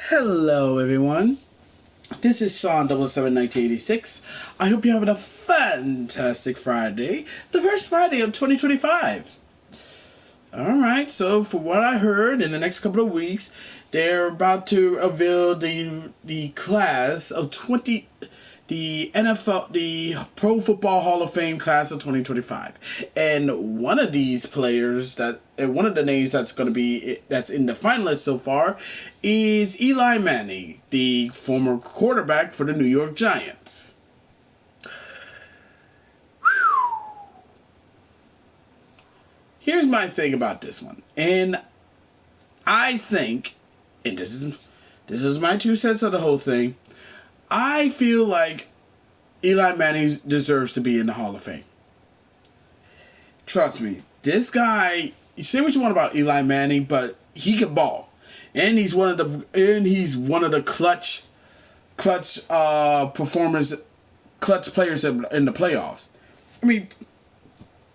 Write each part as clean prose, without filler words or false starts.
Hello, everyone. This is Sean 771986. I hope you're having a fantastic Friday, the first Friday of 2025. Alright, so for what I heard, in the next couple of weeks, they're about to reveal the class of the NFL, the Pro Football Hall of Fame class of 2025. And one of these players one of the names that's in the finalists so far is Eli Manning, the former quarterback for the New York Giants. Here's my thing about this one. And I think, and this is my 2 cents of the whole thing, I feel like Eli Manning deserves to be in the Hall of Fame. Trust me, this guy. You say what you want about Eli Manning, but he can ball, and he's one of the clutch players in the playoffs. I mean,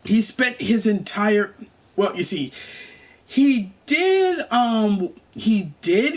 he spent his entire. Well, you see, he did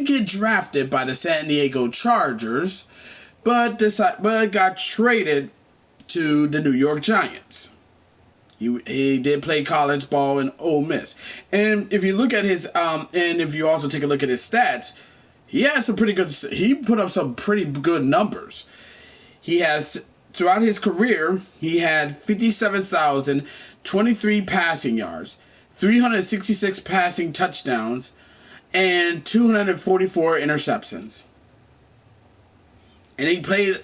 get drafted by the San Diego Chargers, but got traded to the New York Giants. He did play college ball in Ole Miss, and if you look at his and if you also take a look at his stats, he put up some pretty good numbers. He has throughout his career he had 57,023 passing yards, 366 passing touchdowns, and 244 interceptions. And he played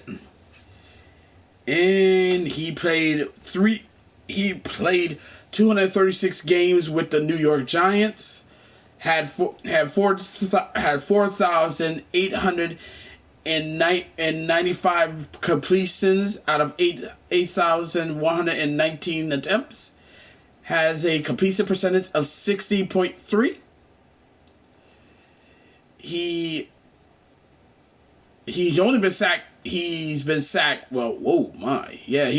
236 games with the New York Giants. Had 4,895 completions out of 8,119 attempts. Has a completion percentage of 60.3. He's only been sacked. He's been sacked. Well, whoa, my, yeah,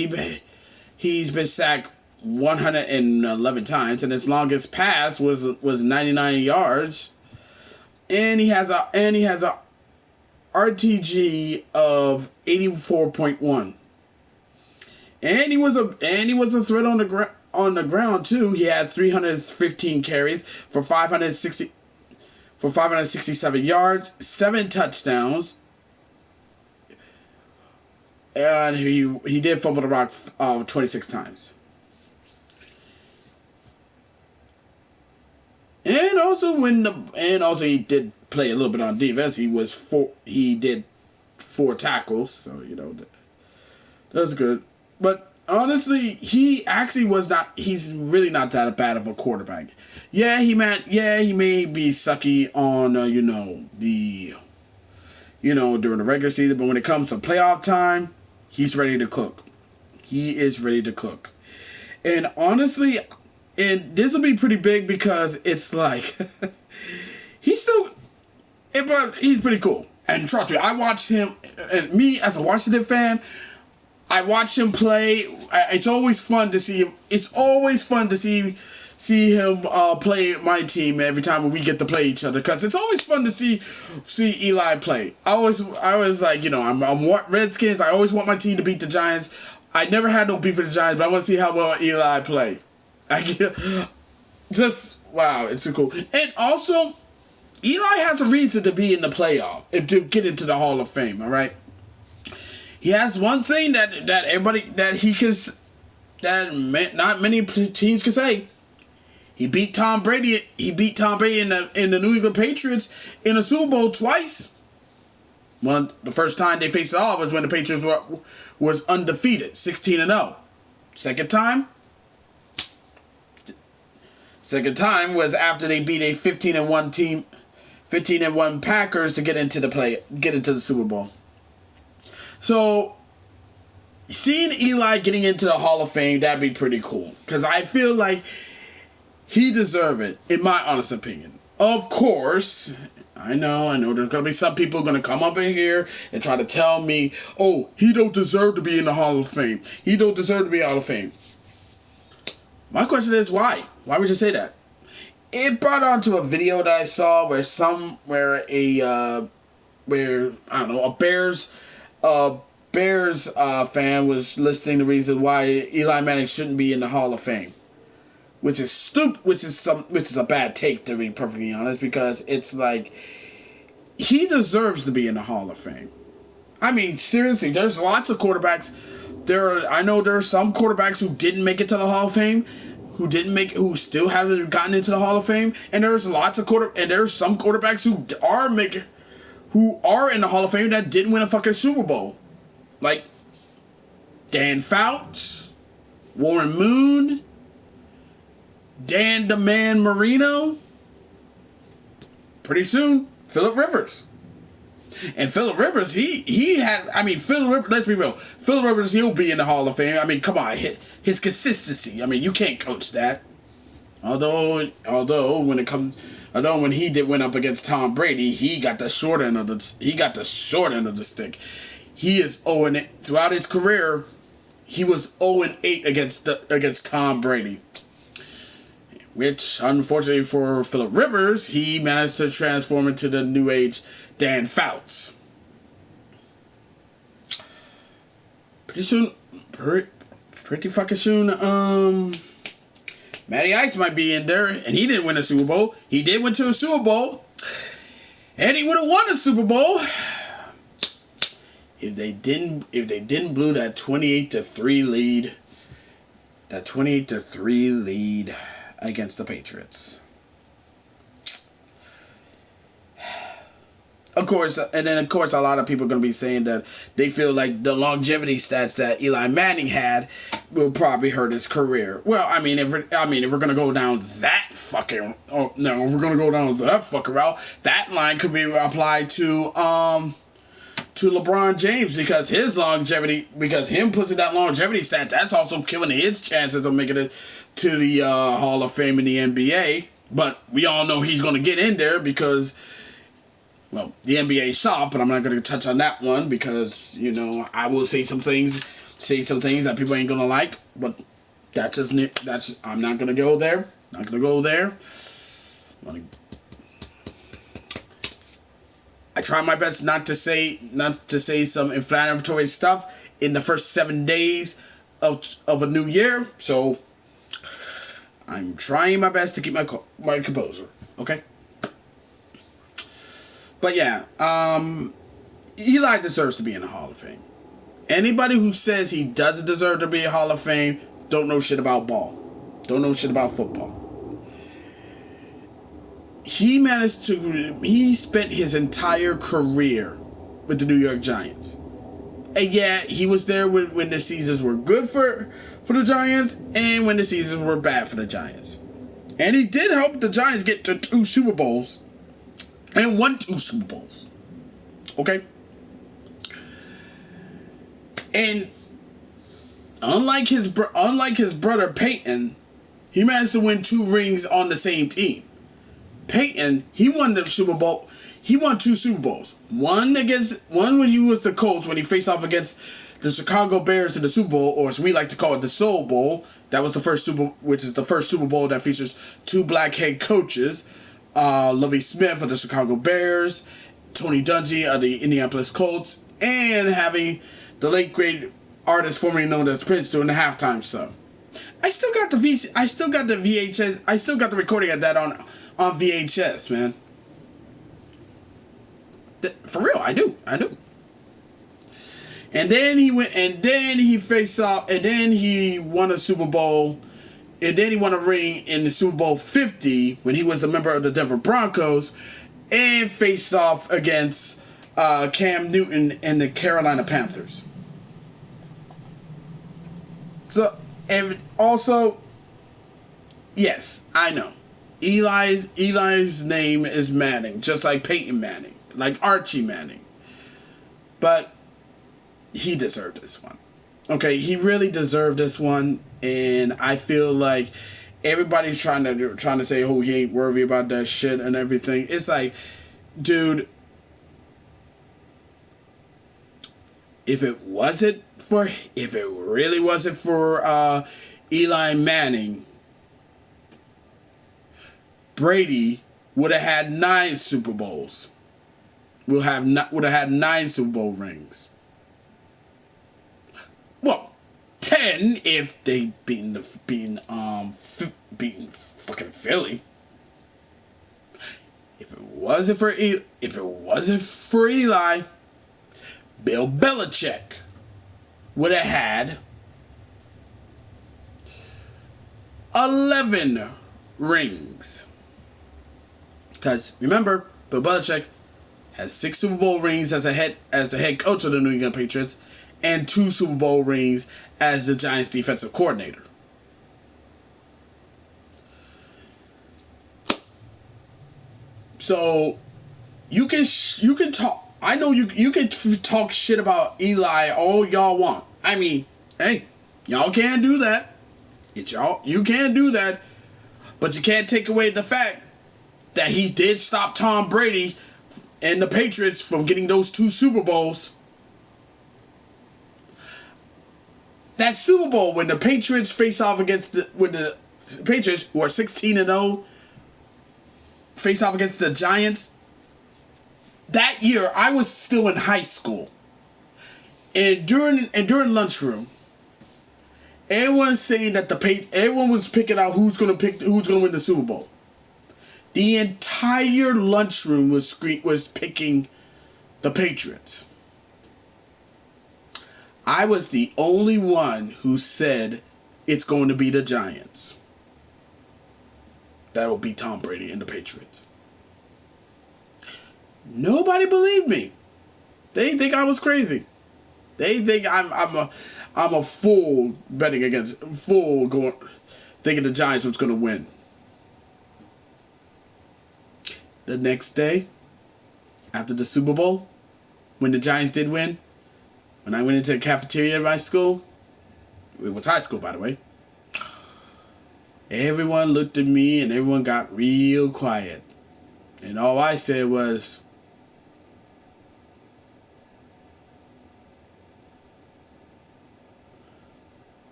he's been sacked 111 times, and his longest pass was 99 yards. And he has a RTG of 84.1. And he was a threat on the ground too. He had 315 carries for 567 yards, 7 touchdowns. And he did fumble the rock 26 times. And also he did play a little bit on defense. He did 4 tackles, so that's good. But honestly, he's really not that bad of a quarterback. Yeah, he may be sucky on during the regular season, but when it comes to playoff time, he's ready to cook. He is ready to cook. And honestly, and this will be pretty big because it's like he's pretty cool. And trust me, I watched him, and me as a Washington fan, I watch him play. It's always fun to see him. It's always fun to see him play my team every time we get to play each other, because it's always fun to see Eli play. I always like, I'm Redskins. I always want my team to beat the Giants. I never had no beef with the Giants, but I want to see how well Eli play. Wow, it's so cool. And also, Eli has a reason to be in the playoff, to get into the Hall of Fame. All right, he has one thing that not many teams can say. He beat Tom Brady. In the New England Patriots in a Super Bowl twice. The first time they faced it off was when the Patriots was undefeated, 16-0. Second time was after they beat a 15-1 Packers to get into the Super Bowl. So, seeing Eli getting into the Hall of Fame, that'd be pretty cool, because I feel like he deserves it, in my honest opinion. Of course, I know there's going to be some people going to come up in here and try to tell me, oh, he don't deserve to be in the Hall of Fame. He don't deserve to be in the Hall of Fame. My question is, why? Why would you say that? It brought on to a video that I saw where where I don't know, a Bears fan was listing the reason why Eli Manning shouldn't be in the Hall of Fame, which is stupid, which is a bad take, to be perfectly honest, because it's like he deserves to be in the Hall of Fame. I mean, seriously, there's lots of quarterbacks. I know there are some quarterbacks who didn't make it to the Hall of Fame, who still haven't gotten into the Hall of Fame, and there's some quarterbacks who are in the Hall of Fame that didn't win a fucking Super Bowl, like Dan Fouts, Warren Moon, Dan the Man Marino. Pretty soon, Phillip Rivers. And Phillip Rivers, Phillip Rivers, let's be real. Phillip Rivers, he'll be in the Hall of Fame. I mean, come on, his consistency. I mean, you can't coach that. Although when he went up against Tom Brady, he got the short end of the stick. He is 0-8 throughout his career. He was 0-8 against Tom Brady, which, unfortunately for Phillip Rivers, he managed to transform into the new age Dan Fouts. Pretty fucking soon, Matty Ice might be in there, and he didn't win a Super Bowl. He did win to a Super Bowl, and he would have won a Super Bowl if they didn't blow that 28-3 lead. That 28-3 lead against the Patriots. Of course, a lot of people are going to be saying that they feel like the longevity stats that Eli Manning had will probably hurt his career. Well, if we're going to go down that fucking route, that line could be applied to LeBron James, because him pushing that longevity stat, that's also killing his chances of making it to the Hall of Fame in the NBA. But we all know he's going to get in there because, well, the NBA is soft, but I'm not going to touch on that one because, I will say some things that people ain't going to like, but I'm not going to go there. I try my best not to say some inflammatory stuff in the first 7 days of a new year, so I'm trying my best to keep my composure. Okay. But yeah, Eli deserves to be in the Hall of Fame. Anybody who says he doesn't deserve to be in the Hall of Fame don't know shit about ball. Don't know shit about football. He spent his entire career with the New York Giants. And yeah, he was there when the seasons were good for the Giants and when the seasons were bad for the Giants. And he did help the Giants get to 2 Super Bowls. And won 2 Super Bowls. Okay? And unlike his brother Peyton, he managed to win 2 rings on the same team. Peyton, he won the Super Bowl. He won 2 Super Bowls. One when he was the Colts, when he faced off against the Chicago Bears in the Super Bowl, or as we like to call it, the Soul Bowl. That was the first Super Bowl that features 2 black head coaches. Lovie Smith of the Chicago Bears, Tony Dungy of the Indianapolis Colts, and having the late great artist formerly known as Prince doing the halftime show. I still got the VHS. I still got the recording of that on VHS, man. For real, I do. And then he won a Super Bowl. And then he won a ring in the Super Bowl 50 when he was a member of the Denver Broncos and faced off against Cam Newton and the Carolina Panthers. So, and also, yes, I know. Eli's name is Manning, just like Peyton Manning, like Archie Manning. But he deserved this one. Okay, he really deserved this one, and I feel like everybody's trying to say, "Oh, he ain't worthy about that shit" and everything. It's like, dude, if it really wasn't for Eli Manning, Brady would have had 9 Super Bowls. would have had 9 Super Bowl rings. Well, 10 if they beaten fucking Philly. If it wasn't for Eli, Bill Belichick would have had 11 rings. Because remember, Bill Belichick has 6 Super Bowl rings as the head coach of the New England Patriots, and 2 Super Bowl rings as the Giants defensive coordinator. So you can talk. I know you can talk shit about Eli all y'all want. I mean, hey, y'all can't do that. You can't do that, but you can't take away the fact that he did stop Tom Brady and the Patriots from getting those 2 Super Bowls. That Super Bowl when the Patriots face off against the Patriots, who are 16-0, face off against the Giants. That year, I was still in high school, and during lunchroom, everyone's saying that everyone was picking out who's gonna win the Super Bowl. The entire lunchroom was picking the Patriots. I was the only one who said it's going to be the Giants. That will be Tom Brady and the Patriots. Nobody believed me. They think I was crazy. They think I'm a fool thinking the Giants was going to win. The next day, after the Super Bowl, when the Giants did win, when I went into the cafeteria at my school, it was high school, by the way, everyone looked at me and everyone got real quiet. And all I said was,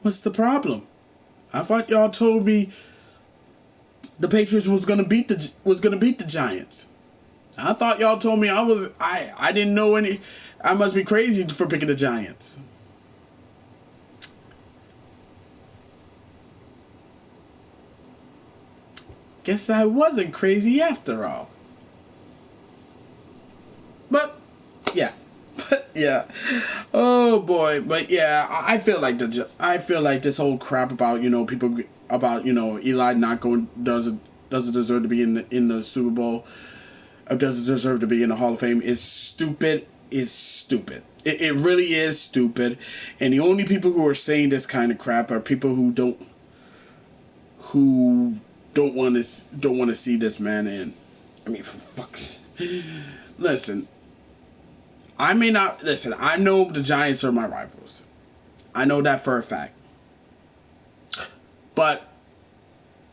what's the problem? I thought y'all told me the Patriots was gonna beat the Giants. I thought y'all told me I didn't know any. I must be crazy for picking the Giants. Guess I wasn't crazy after all. But yeah. Yeah. Oh boy. But yeah, I feel like this whole crap about people about Eli not going doesn't deserve to be in the Super Bowl, or doesn't deserve to be in the Hall of Fame is stupid. It really is stupid. And the only people who are saying this kind of crap are people who don't want to see this man in. I mean, for fuck's. Listen. I may not listen. I know the Giants are my rivals. I know that for a fact. But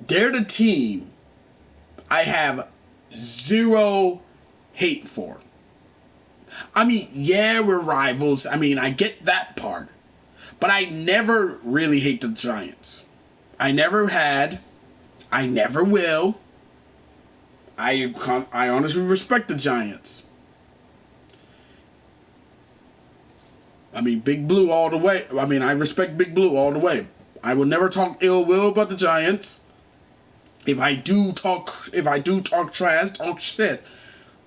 they're the team I have zero hate for. I mean, yeah, we're rivals. I mean, I get that part. But I never really hate the Giants. I never had. I never will. I honestly respect the Giants. I mean, Big Blue all the way. I mean, I respect Big Blue all the way. I will never talk ill will about the Giants. If I do talk trash, talk shit,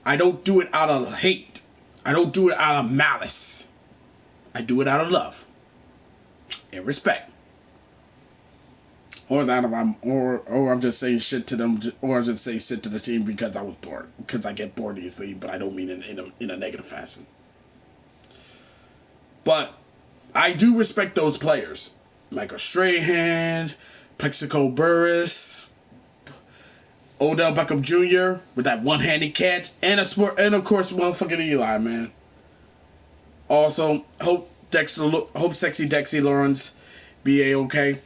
I don't do it out of hate. I don't do it out of malice. I do it out of love and respect. Or that I'm just saying shit to them, or just saying shit to the team because I was bored. Because I get bored easily, but I don't mean in a negative fashion. But I do respect those players. Michael Strahan, Plexico Burress, Odell Beckham Jr. with that one-handed catch, and of course motherfucking Eli, man. Also, hope sexy Dexy Lawrence be a-okay,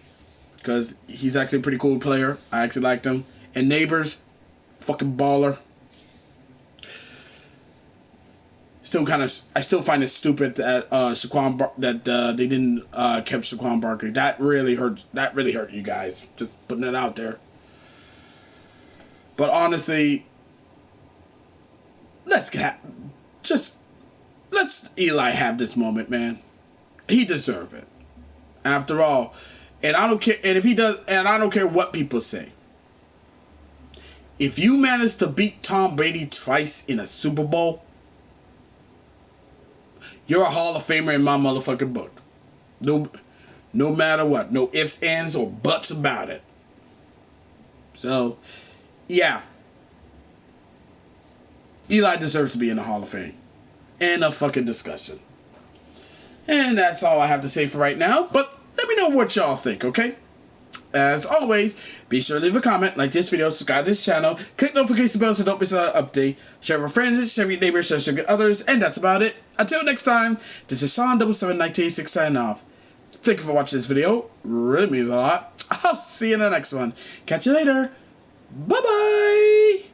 because he's actually a pretty cool player. I actually liked him. And Neighbors, fucking baller. I still find it stupid that they didn't keep Saquon Barkley. That really hurt you guys. Just putting it out there. But honestly, just let's Eli have this moment, man. He deserves it. After all, and I don't care. And if he does, and I don't care what people say. If you manage to beat Tom Brady twice in a Super Bowl, you're a Hall of Famer in my motherfucking book. No matter what. No ifs, ands, or buts about it. So, yeah. Eli deserves to be in the Hall of Fame. And a fucking discussion. And that's all I have to say for right now. But let me know what y'all think, okay? As always, be sure to leave a comment, like this video, subscribe to this channel, click notification bell so don't miss an update, share with friends, share with your neighbors, share with others, and that's about it. Until next time, this is Sean 77986 signing off. Thank you for watching this video. Really means a lot. I'll see you in the next one. Catch you later. Bye-bye.